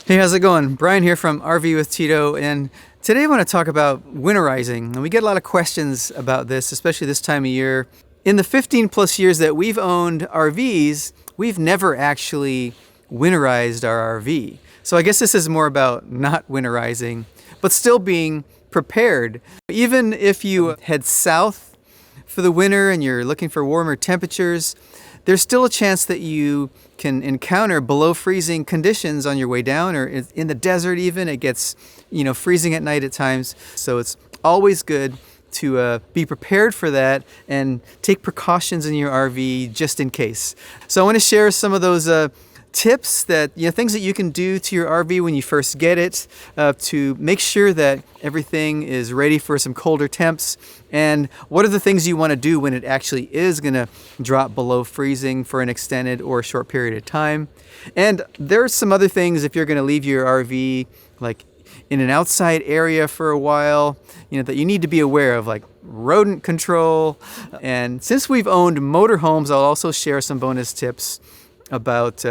Hey, how's it going? Brian here from RV with Tito, and today I want to talk about winterizing. And we get a lot of questions about this, especially this time of year. In the 15 plus years that we've owned RVs, we've never actually winterized our RV. So I guess this is more about not winterizing, but still being prepared. Even if you head south for the winter and you're looking for warmer temperatures, there's still a chance that you can encounter below freezing conditions on your way down, or in the desert even. It gets, freezing at night at times. So it's always good to be prepared for that and take precautions in your RV just in case. So I want to share some of those tips that, things that you can do to your RV when you first get it to make sure that everything is ready for some colder temps. And what are the things you want to do when it actually is going to drop below freezing for an extended or short period of time. And there's some other things if you're going to leave your RV like in an outside area for a while, that you need to be aware of, like rodent control. And since we've owned motorhomes, I'll also share some bonus tips about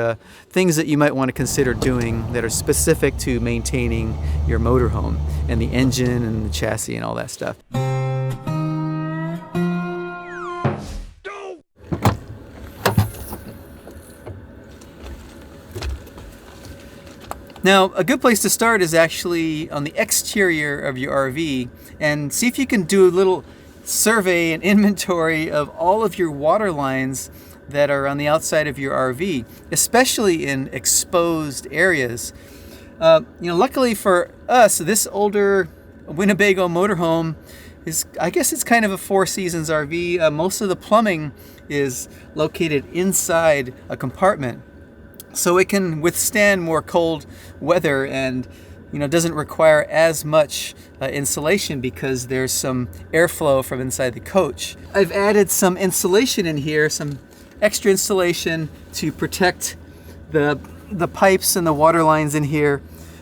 things that you might want to consider doing that are specific to maintaining your motorhome and the engine and the chassis and all that stuff. Now, a good place to start is actually on the exterior of your RV and see if you can do a little survey and inventory of all of your water lines that are on the outside of your RV, especially in exposed areas. Luckily for us, this older Winnebago motorhome is, I guess it's kind of a Four Seasons RV. Most of the plumbing is located inside a compartment, so it can withstand more cold weather and doesn't require as much insulation because there's some airflow from inside the coach. I've added some insulation in here, some extra insulation to protect the pipes and the water lines in here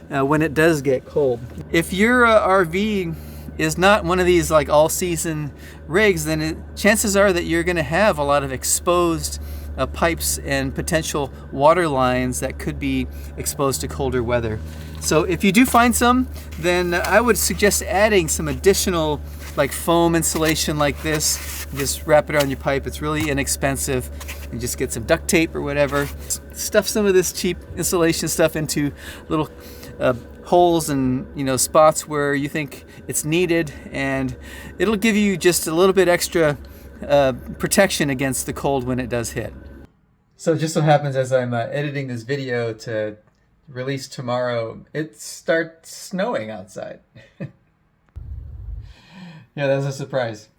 when it does get cold. If your RV is not one of these like all-season rigs, then chances are that you're going to have a lot of exposed pipes and potential water lines that could be exposed to colder weather. So if you do find some, then I would suggest adding some additional like foam insulation like this. Just wrap it around your pipe. It's really inexpensive. You just get some duct tape or whatever. Stuff some of this cheap insulation stuff into little holes and spots where you think it's needed, and it'll give you just a little bit extra protection against the cold when it does hit. So it just so happens as I'm editing this video to release tomorrow, it starts snowing outside. Yeah, that was a surprise.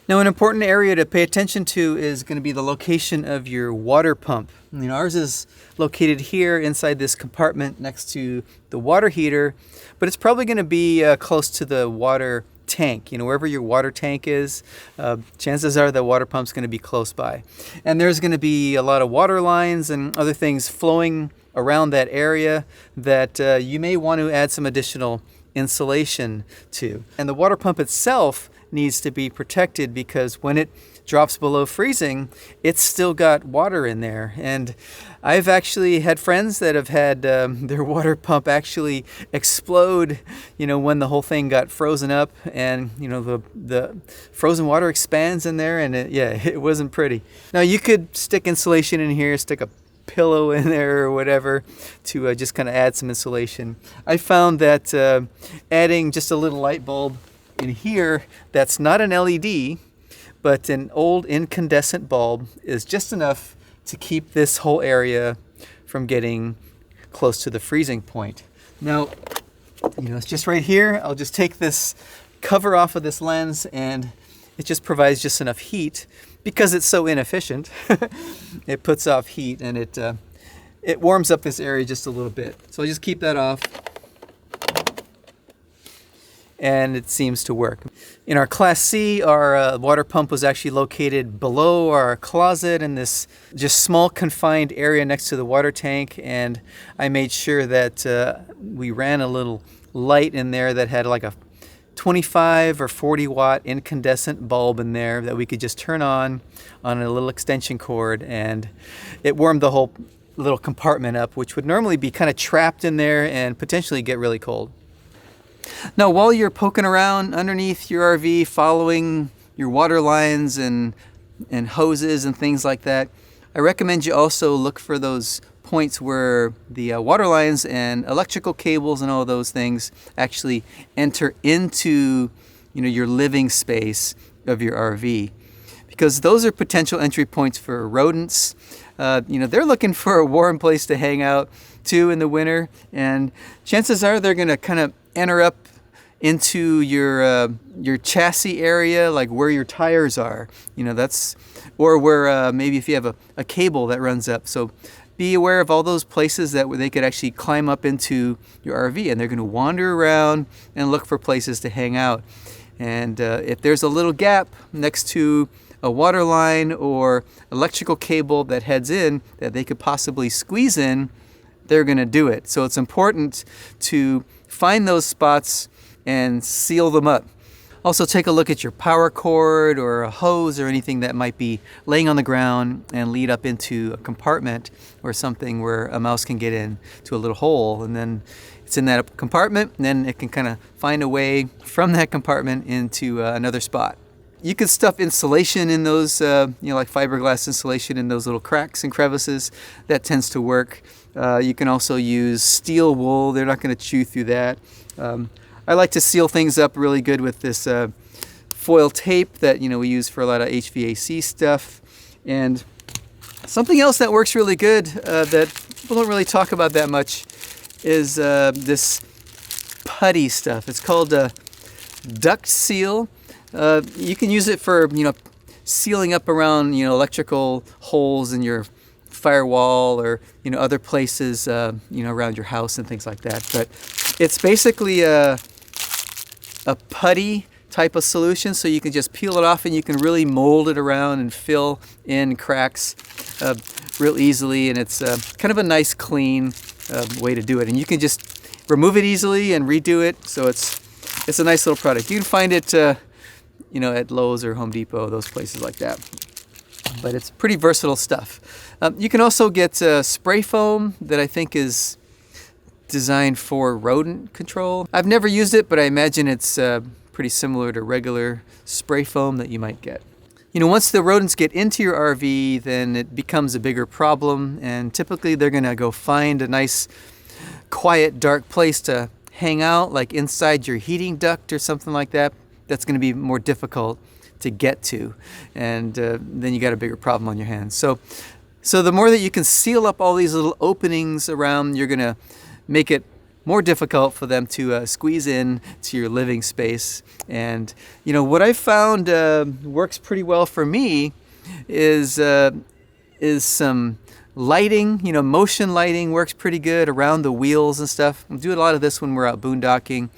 Now, an important area to pay attention to is going to be the location of your water pump. Ours is located here inside this compartment next to the water heater, but it's probably going to be close to the water tank. Wherever your water tank is, chances are the water pump's going to be close by. And there's going to be a lot of water lines and other things flowing around that area that you may want to add some additional insulation to. And the water pump itself needs to be protected because when it drops below freezing, it's still got water in there. And I've actually had friends that have had their water pump actually explode, when the whole thing got frozen up, and the frozen water expands in there, and it wasn't pretty. Now you could stick insulation in here, stick a pillow in there or whatever to just kind of add some insulation. I found that adding just a little light bulb in here that's not an LED but an old incandescent bulb is just enough to keep this whole area from getting close to the freezing point. Now, it's just right here. I'll just take this cover off of this lens and it just provides just enough heat because it's so inefficient. It puts off heat and it warms up this area just a little bit. So I'll just keep that off. And it seems to work. In our Class C, our water pump was actually located below our closet in this just small confined area next to the water tank, and I made sure that we ran a little light in there that had like a 25 or 40 watt incandescent bulb in there that we could just turn on a little extension cord, and it warmed the whole little compartment up, which would normally be kind of trapped in there and potentially get really cold. Now, while you're poking around underneath your RV, following your water lines and hoses and things like that, I recommend you also look for those points where the water lines and electrical cables and all those things actually enter into, your living space of your RV, because those are potential entry points for rodents. They're looking for a warm place to hang out too in the winter, and chances are they're going to kind of enter up into your chassis area, like where your tires are. Or where maybe if you have a cable that runs up. So be aware of all those places that where they could actually climb up into your RV, and they're going to wander around and look for places to hang out. And if there's a little gap next to a water line or electrical cable that heads in that they could possibly squeeze in, they're going to do it. So it's important to find those spots and seal them up. Also, take a look at your power cord or a hose or anything that might be laying on the ground and lead up into a compartment or something where a mouse can get in to a little hole, and then it's in that compartment, and then it can kind of find a way from that compartment into another spot. You can stuff insulation in those, like fiberglass insulation in those little cracks and crevices. That tends to work. You can also use steel wool. They're not going to chew through that. I like to seal things up really good with this foil tape that we use for a lot of HVAC stuff. And something else that works really good that people don't really talk about that much is this putty stuff. It's called duct seal. You can use it for sealing up around electrical holes in your firewall or other places around your house and things like that. But it's basically a putty type of solution, so you can just peel it off and you can really mold it around and fill in cracks real easily, and it's kind of a nice clean way to do it, and you can just remove it easily and redo it. So it's a nice little product. You can find it at Lowe's or Home Depot, those places like that, but it's pretty versatile stuff. You can also get spray foam that I think is designed for rodent control. I've never used it, but I imagine it's pretty similar to regular spray foam that you might get. Once the rodents get into your RV, then it becomes a bigger problem, and typically they're going to go find a nice, quiet, dark place to hang out, like inside your heating duct or something like that. That's going to be more difficult to get to, and then you got a bigger problem on your hands. So the more that you can seal up all these little openings around, you're going to make it more difficult for them to squeeze in to your living space. And what I've found works pretty well for me is some lighting. Motion lighting works pretty good around the wheels and stuff. We do a lot of this when we're out boondocking.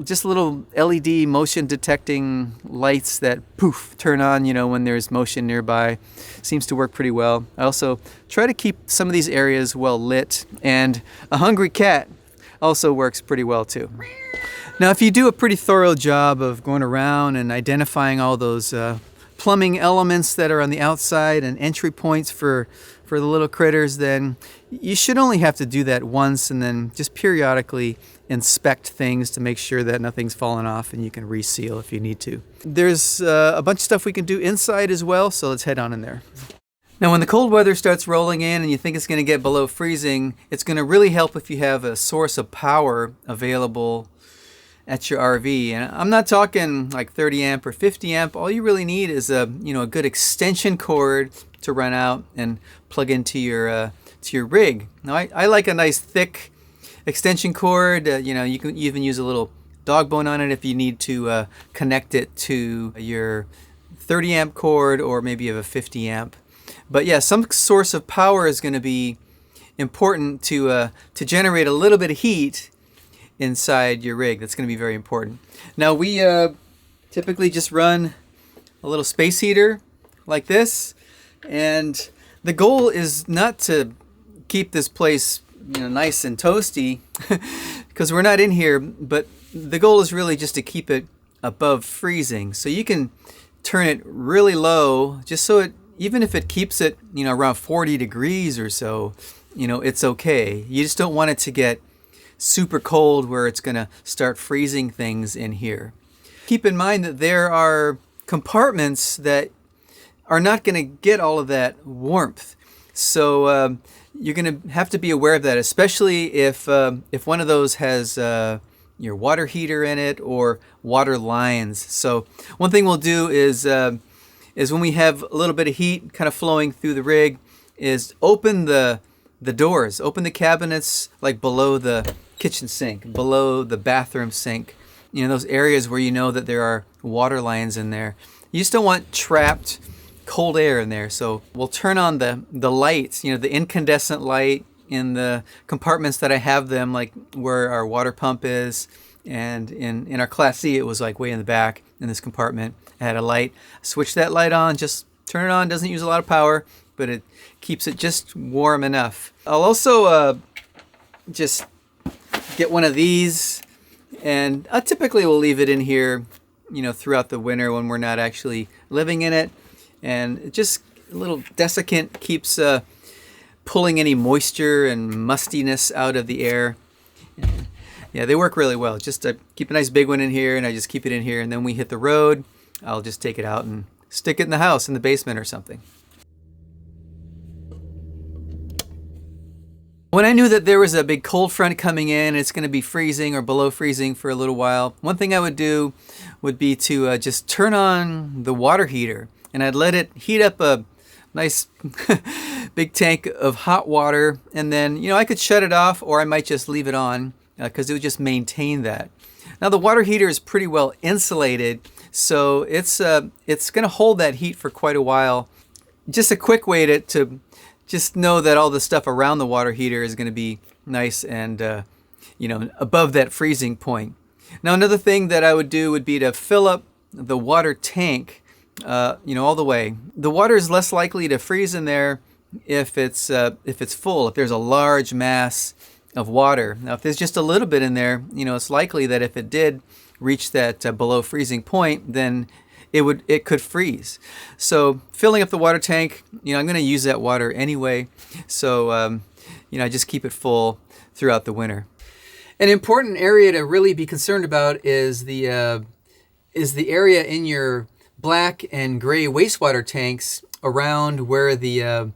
Just little LED motion detecting lights that poof turn on when there's motion nearby. Seems to work pretty well. I also try to keep some of these areas well lit, and a hungry cat also works pretty well too. Now, if you do a pretty thorough job of going around and identifying all those plumbing elements that are on the outside and entry points for the little critters, then you should only have to do that once, and then just periodically inspect things to make sure that nothing's fallen off, and you can reseal if you need to. There's a bunch of stuff we can do inside as well, so let's head on in there. Now, when the cold weather starts rolling in and you think it's going to get below freezing, it's going to really help if you have a source of power available at your RV. And I'm not talking like 30 amp or 50 amp. All you really need is a good extension cord to run out and plug into your rig. Now, I like a nice thick extension cord. You can even use a little dog bone on it if you need to connect it to your 30 amp cord, or maybe you have a 50 amp. But yeah, some source of power is going to be important to generate a little bit of heat inside your rig. That's going to be very important. Now, we typically just run a little space heater like this, and the goal is not to keep this place nice and toasty because we're not in here, but the goal is really just to keep it above freezing. So you can turn it really low just so it, even if it keeps it, around 40 degrees or so, it's okay. You just don't want it to get super cold where it's going to start freezing things in here. Keep in mind that there are compartments that are not going to get all of that warmth. So you're going to have to be aware of that, especially if one of those has your water heater in it or water lines. So one thing we'll do is when we have a little bit of heat kind of flowing through the rig, is open the doors, open the cabinets like below the kitchen sink, below the bathroom sink. Those areas where you know that there are water lines in there. You just don't want trapped cold air in there. So we'll turn on the lights, the incandescent light in the compartments that I have them, like where our water pump is. And in our Class C, it was like way in the back in this compartment. I had a light. Switch that light on, just turn it on. Doesn't use a lot of power, but it keeps it just warm enough. I'll also just get one of these, and I typically will leave it in here, throughout the winter when we're not actually living in it. And just a little desiccant keeps pulling any moisture and mustiness out of the air. Yeah, they work really well. Just keep a nice big one in here, and I just keep it in here. And then when we hit the road, I'll just take it out and stick it in the house, in the basement or something. When I knew that there was a big cold front coming in, it's going to be freezing or below freezing for a little while, one thing I would do would be to just turn on the water heater, and I'd let it heat up a nice big tank of hot water, and then I could shut it off, or I might just leave it on because it would just maintain that. Now the water heater is pretty well insulated, so it's going to hold that heat for quite a while. Just a quick way to just know that all the stuff around the water heater is going to be nice and above that freezing point. Now another thing that I would do would be to fill up the water tank all the way. The water is less likely to freeze in there if it's full, if there's a large mass of water. Now if there's just a little bit in there, it's likely that if it did reach that below freezing point, then it could freeze. So filling up the water tank, I'm going to use that water anyway. So I just keep it full throughout the winter. An important area to really be concerned about is the area in your black and gray wastewater tanks around where the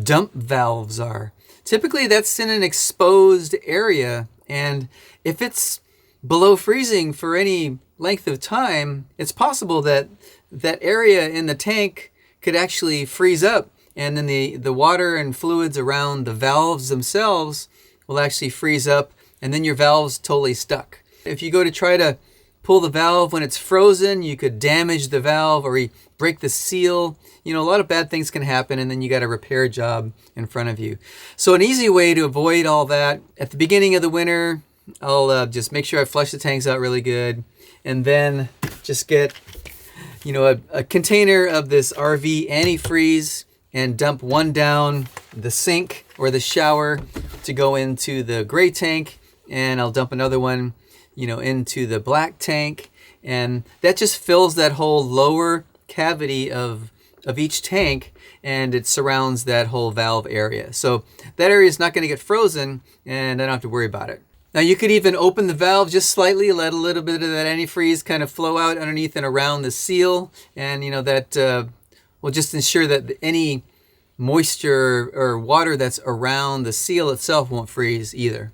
dump valves are. Typically that's in an exposed area, and if it's below freezing for any length of time, it's possible that that area in the tank could actually freeze up, and then the water and fluids around the valves themselves will actually freeze up, and then your valve's totally stuck. If you go to try to pull the valve when it's frozen, you could damage the valve or you break the seal. A lot of bad things can happen, and then you got a repair job in front of you. So an easy way to avoid all that, at the beginning of the winter, I'll just make sure I flush the tanks out really good, and then just get a container of this RV antifreeze and dump one down the sink or the shower to go into the gray tank, and I'll dump another one into the black tank, and that just fills that whole lower cavity of each tank, and it surrounds that whole valve area. So that area is not going to get frozen, and I don't have to worry about it. Now you could even open the valve just slightly, let a little bit of that antifreeze kind of flow out underneath and around the seal, and that will just ensure that any moisture or water that's around the seal itself won't freeze either.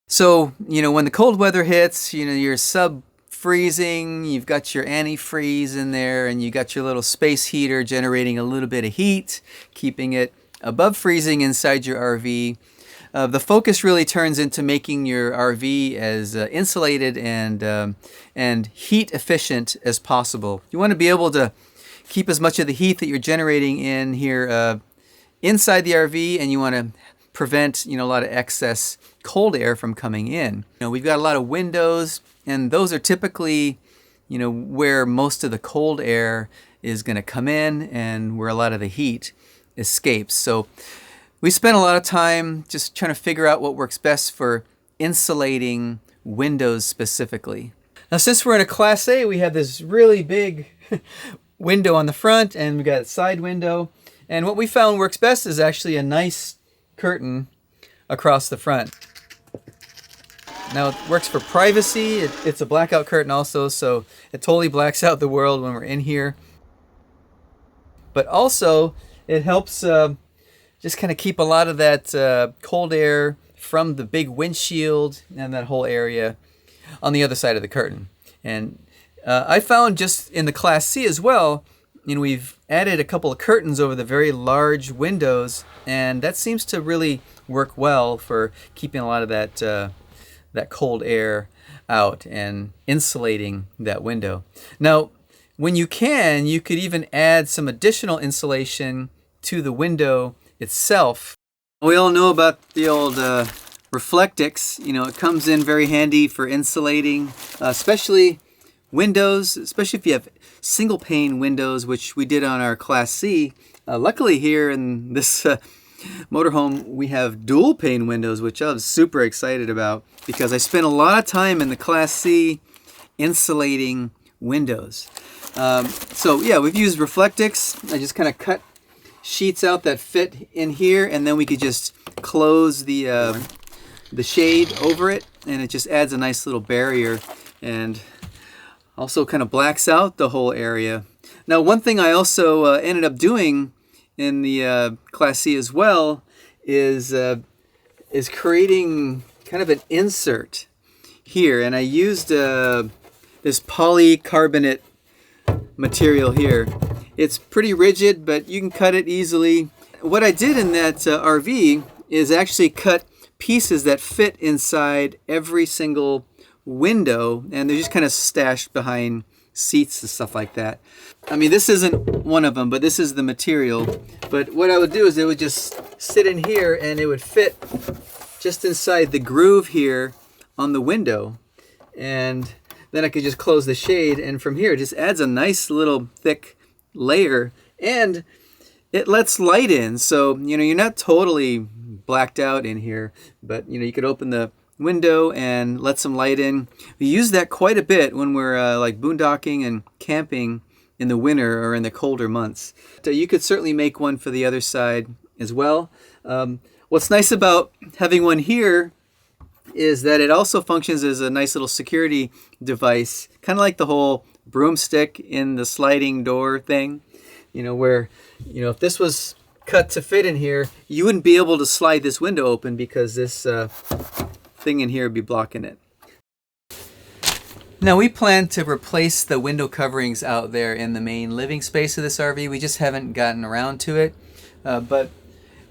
So, when the cold weather hits, you're sub-freezing, you've got your antifreeze in there, and you got your little space heater generating a little bit of heat, keeping it above freezing inside your RV. The focus really turns into making your RV as insulated and heat efficient as possible. You want to be able to keep as much of the heat that you're generating in here inside the RV, and you want to prevent a lot of excess cold air from coming in. We've got a lot of windows, and those are typically where most of the cold air is going to come in and where a lot of the heat escapes. So we spent a lot of time just trying to figure out what works best for insulating windows specifically. Now, since we're in a Class A, we have this really big window on the front, and we got a side window. And what we found works best is actually a nice curtain across the front. Now, it works for privacy. It's a blackout curtain also, so it totally blacks out the world when we're in here. But also, it helps just kind of keep a lot of that cold air from the big windshield and that whole area on the other side of the curtain. And I found just in the Class C as well, we've added a couple of curtains over the very large windows, and that seems to really work well for keeping a lot of that cold air out and insulating that window. Now, when you can, you could even add some additional insulation to the window itself. We all know about the old Reflectix. It comes in very handy for insulating, especially windows, especially if you have single pane windows, which we did on our Class C. Luckily here in this motorhome, we have dual pane windows, which I was super excited about because I spent a lot of time in the Class C insulating windows. So yeah, we've used Reflectix. I just kind of cut sheets out that fit in here, and then we could just close the shade over it, and it just adds a nice little barrier and also kind of blacks out the whole area. Now, one thing I also ended up doing in the Class C as well is creating kind of an insert here, and I used this polycarbonate material here. It's pretty rigid, but you can cut it easily. What I did in that RV is actually cut pieces that fit inside every single window, and they're just kind of stashed behind seats and stuff like that. I mean, this isn't one of them, but this is the material. But what I would do is it would just sit in here, and it would fit just inside the groove here on the window. And then I could just close the shade, and from here it just adds a nice little thick layer, and it lets light in. So, you're not totally blacked out in here, but you could open the window and let some light in. We use that quite a bit when we're like boondocking and camping in the winter or in the colder months. So you could certainly make one for the other side as well. What's nice about having one here is that it also functions as a nice little security device, kind of like the whole broomstick in the sliding door thing, where, if this was cut to fit in here, you wouldn't be able to slide this window open because this thing in here would be blocking it. Now, we plan to replace the window coverings out there in the main living space of this RV. We just haven't gotten around to it, but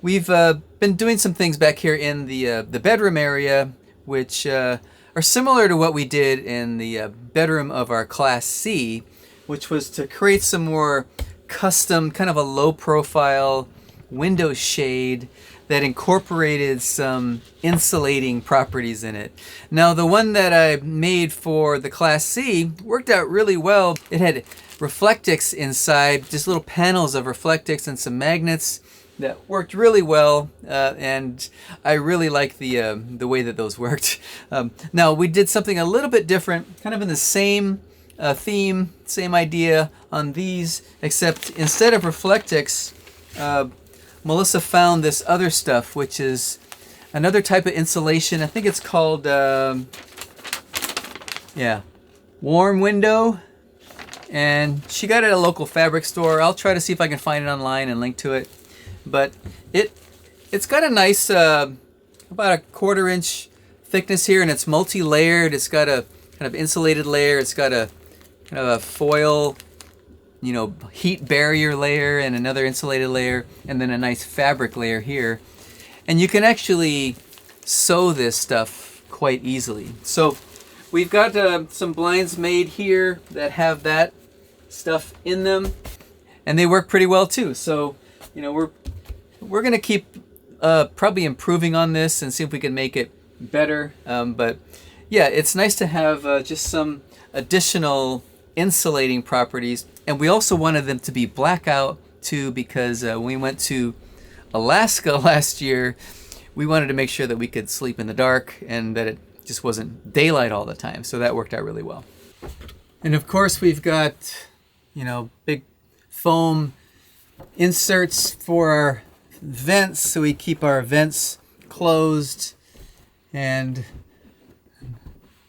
we've been doing some things back here in the bedroom area, which are similar to what we did in the bedroom of our Class C, which was to create some more custom, kind of a low profile window shade that incorporated some insulating properties in it. Now, the one that I made for the Class C worked out really well. It had Reflectix inside, just little panels of Reflectix and some magnets that worked really well, and I really like the way that those worked. Now, we did something a little bit different, kind of in the same theme, same idea on these, except instead of Reflectix, Melissa found this other stuff, which is another type of insulation. I think it's called, warm window. And she got it at a local fabric store. I'll try to see if I can find it online and link to it. But it's got a nice, about a 1/4 inch thickness here, and it's multi-layered. It's got a kind of insulated layer. It's got a kind of a foil, heat barrier layer and another insulated layer, and then a nice fabric layer here. And you can actually sew this stuff quite easily. So we've got some blinds made here that have that stuff in them, and they work pretty well too. So, we're gonna keep probably improving on this and see if we can make it better. But yeah, it's nice to have just some additional insulating properties. And we also wanted them to be blackout too, because when we went to Alaska last year, we wanted to make sure that we could sleep in the dark and that it just wasn't daylight all the time. So that worked out really well. And of course we've got, big foam inserts for our vents, so we keep our vents closed, and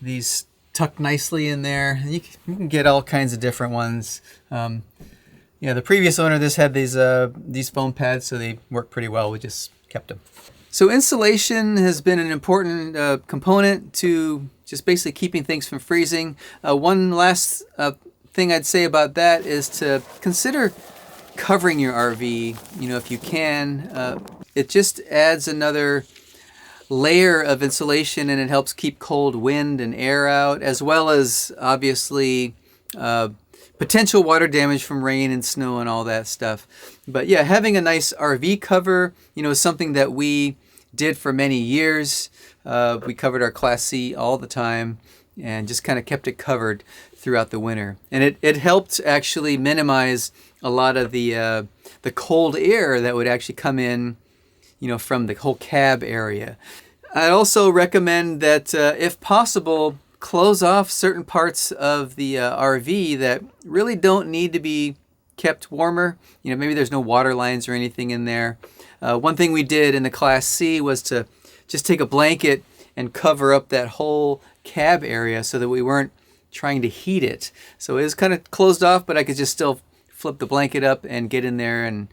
these tuck nicely in there. You can get all kinds of different ones. The previous owner of this had these foam pads, so they work pretty well. We just kept them. So insulation has been an important component to just basically keeping things from freezing. One last thing I'd say about that is to consider covering your RV, if you can. It just adds another layer of insulation, and it helps keep cold wind and air out, as well as obviously potential water damage from rain and snow and all that stuff. But yeah, having a nice RV cover, is something that we did for many years. We covered our Class C all the time and just kind of kept it covered throughout the winter. And it helped actually minimize a lot of the cold air that would actually come in, from the whole cab area. I'd also recommend that if possible, close off certain parts of the RV that really don't need to be kept warmer. Maybe there's no water lines or anything in there. One thing we did in the Class C was to just take a blanket and cover up that whole cab area so that we weren't trying to heat it. So it was kind of closed off, but I could just still flip the blanket up and get in there and,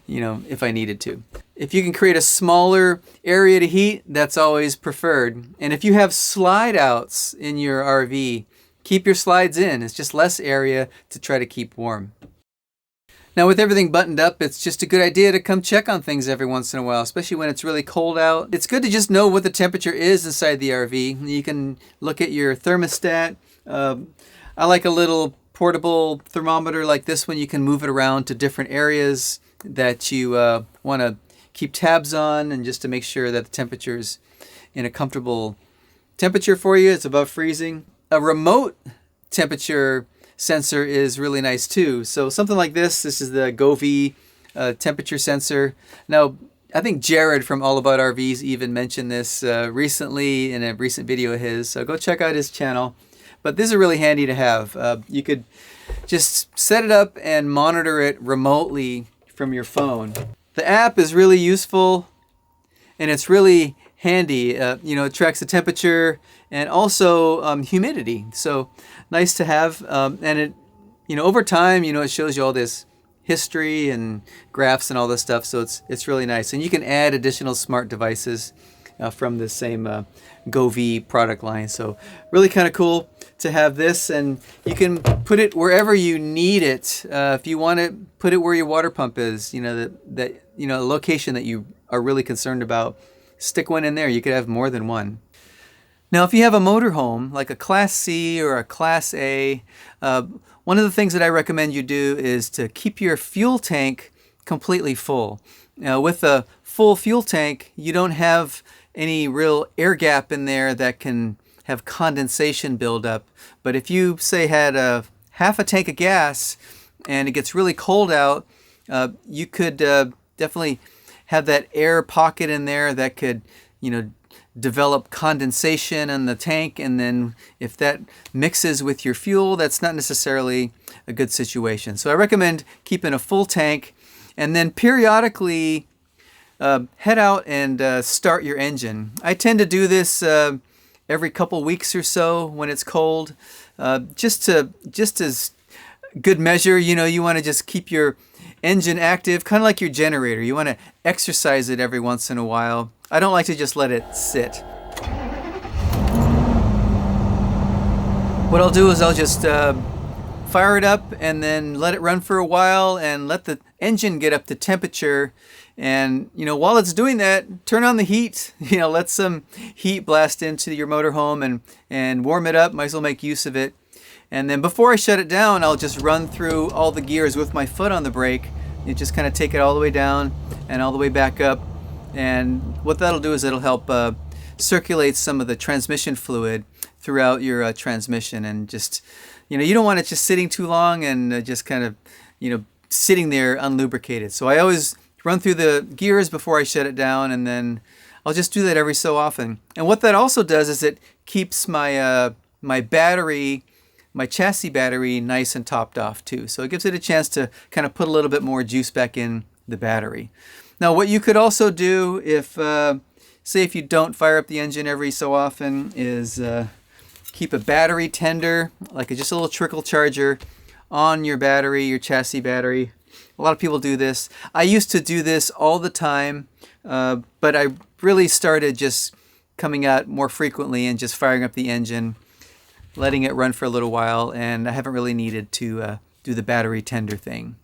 if I needed to. If you can create a smaller area to heat, that's always preferred. And if you have slide outs in your RV, keep your slides in. It's just less area to try to keep warm. Now with everything buttoned up, it's just a good idea to come check on things every once in a while, especially when it's really cold out. It's good to just know what the temperature is inside the RV. You can look at your thermostat. I like a little portable thermometer like this one. You can move it around to different areas that you want to keep tabs on, and just to make sure that the temperature is in a comfortable temperature for you. It's above freezing. A remote temperature sensor is really nice too. So something like this is the Govee temperature sensor. Now, I think Jared from All About RVs even mentioned this recently in a recent video of his, so go check out his channel. But these are really handy to have. You could just set it up and monitor it remotely from your phone. The app is really useful, and it's really handy. It tracks the temperature and also humidity. So nice to have. And it, over time, it shows you all this history and graphs and all this stuff. So it's really nice. And you can add additional smart devices from the same Govee product line. So really kind of cool to have this, and you can put it wherever you need it. If you want to put it where your water pump is, that a location that you are really concerned about, stick one in there. You could have more than one. Now, if you have a motorhome like a Class C or a Class A, one of the things that I recommend you do is to keep your fuel tank completely full. Now, with a full fuel tank, you don't have any real air gap in there that can have condensation build up. But if you, say, had half a tank of gas and it gets really cold out, you could definitely have that air pocket in there that could, develop condensation in the tank. And then if that mixes with your fuel, that's not necessarily a good situation. So I recommend keeping a full tank, and then periodically head out and start your engine. I tend to do this every couple weeks or so when it's cold, just as good measure. You want to just keep your engine active, kind of like your generator. You want to exercise it every once in a while. I don't like to just let it sit. What I'll do is I'll just fire it up and then let it run for a while and let the engine get up to temperature. And while it's doing that, turn on the heat. Let some heat blast into your motorhome and warm it up. Might as well make use of it. And then before I shut it down, I'll just run through all the gears with my foot on the brake. You just kind of take it all the way down and all the way back up. And what that'll do is it'll help circulate some of the transmission fluid throughout your transmission. And just, you don't want it just sitting too long and just kind of, sitting there unlubricated. So I always run through the gears before I shut it down, and then I'll just do that every so often. And what that also does is it keeps my my battery my chassis battery nice and topped off too. So it gives it a chance to kind of put a little bit more juice back in the battery. Now what you could also do if, say if you don't fire up the engine every so often, is keep a battery tender, like just a little trickle charger on your battery, your chassis battery. A lot of people do this. I used to do this all the time, but I really started just coming out more frequently and just firing up the engine, letting it run for a little while, and I haven't really needed to do the battery tender thing.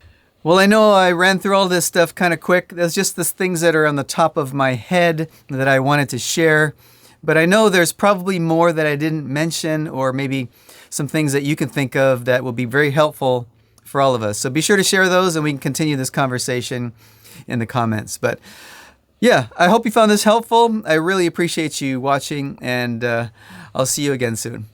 Well, I know I ran through all this stuff kind of quick. There's just the things that are on the top of my head that I wanted to share, but I know there's probably more that I didn't mention, or maybe some things that you can think of that will be very helpful for all of us. So be sure to share those and we can continue this conversation in the comments. But yeah, I hope you found this helpful. I really appreciate you watching, and I'll see you again soon.